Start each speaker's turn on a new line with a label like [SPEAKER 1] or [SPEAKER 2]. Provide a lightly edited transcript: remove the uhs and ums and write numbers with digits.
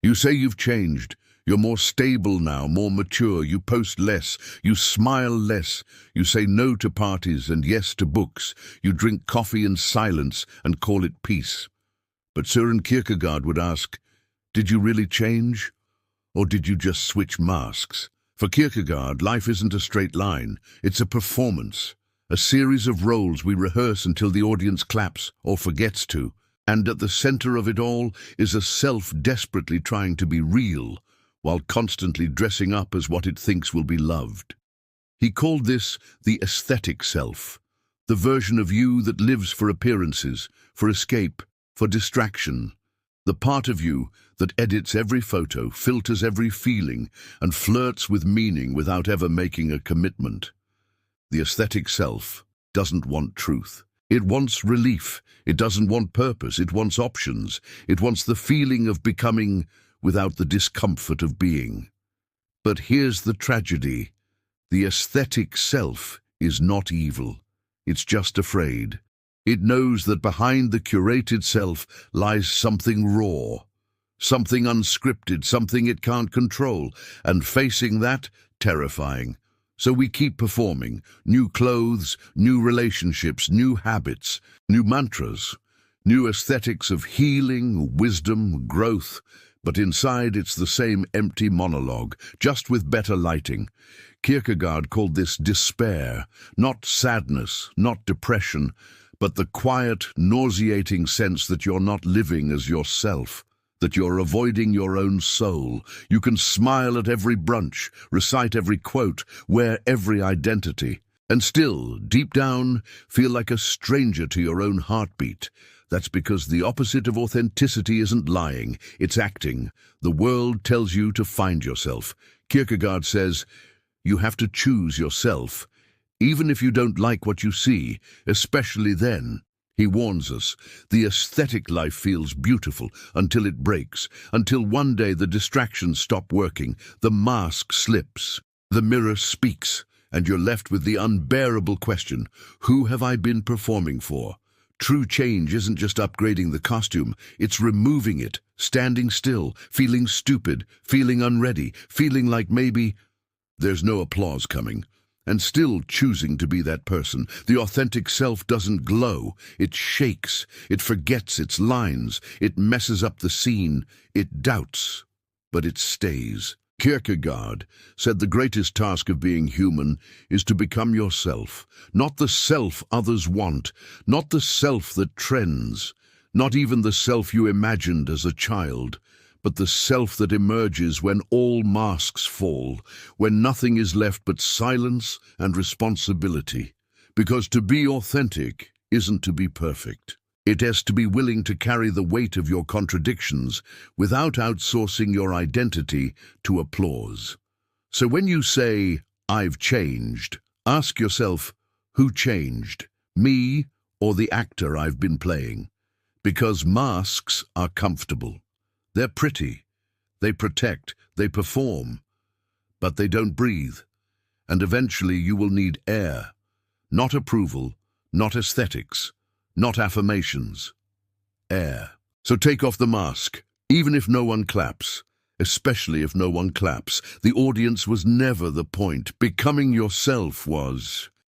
[SPEAKER 1] You say you've changed. You're more stable now, more mature. You post less. You smile less. You say no to parties and yes to books. You drink coffee in silence and call it peace. But Søren Kierkegaard would ask, did you really change? Or did you just switch masks? For Kierkegaard, life isn't a straight line. It's a performance, a series of roles we rehearse until the audience claps or forgets to. And at the center of it all is a self desperately trying to be real, while constantly dressing up as what it thinks will be loved. He called this the aesthetic self, the version of you that lives for appearances, for escape, for distraction, the part of you that edits every photo, filters every feeling, and flirts with meaning without ever making a commitment. The aesthetic self doesn't want truth. It wants relief. It doesn't want purpose. It wants options. It wants the feeling of becoming without the discomfort of being. But here's the tragedy. The aesthetic self is not evil. It's just afraid. It knows that behind the curated self lies something raw, something unscripted, something it can't control, and facing that, terrifying. So we keep performing, new clothes, new relationships, new habits, new mantras, new aesthetics of healing, wisdom, growth, but inside it's the same empty monologue, just with better lighting. Kierkegaard called this despair, not sadness, not depression, but the quiet, nauseating sense that you're not living as yourself, that you're avoiding your own soul. You can smile at every brunch, recite every quote, wear every identity, and still, deep down, feel like a stranger to your own heartbeat. That's because the opposite of authenticity isn't lying, it's acting. The world tells you to find yourself. Kierkegaard says, you have to choose yourself, even if you don't like what you see, especially then. He warns us, the aesthetic life feels beautiful until it breaks, until one day the distractions stop working, the mask slips, the mirror speaks, and you're left with the unbearable question, who have I been performing for? True change isn't just upgrading the costume, it's removing it, standing still, feeling stupid, feeling unready, feeling like maybe there's no applause coming, and still choosing to be that person. The authentic self doesn't glow, it shakes, it forgets its lines, it messes up the scene, it doubts, but it stays. Kierkegaard said the greatest task of being human is to become yourself, not the self others want, not the self that trends, not even the self you imagined as a child, but the self that emerges when all masks fall, when nothing is left but silence and responsibility. Because to be authentic isn't to be perfect. It has to be willing to carry the weight of your contradictions without outsourcing your identity to applause. So when you say, I've changed, ask yourself, who changed, me or the actor I've been playing? Because masks are comfortable. They're pretty, they protect, they perform, but they don't breathe. And eventually you will need air, not approval, not aesthetics, not affirmations. Air. So take off the mask, even if no one claps, especially if no one claps. The audience was never the point. Becoming yourself was.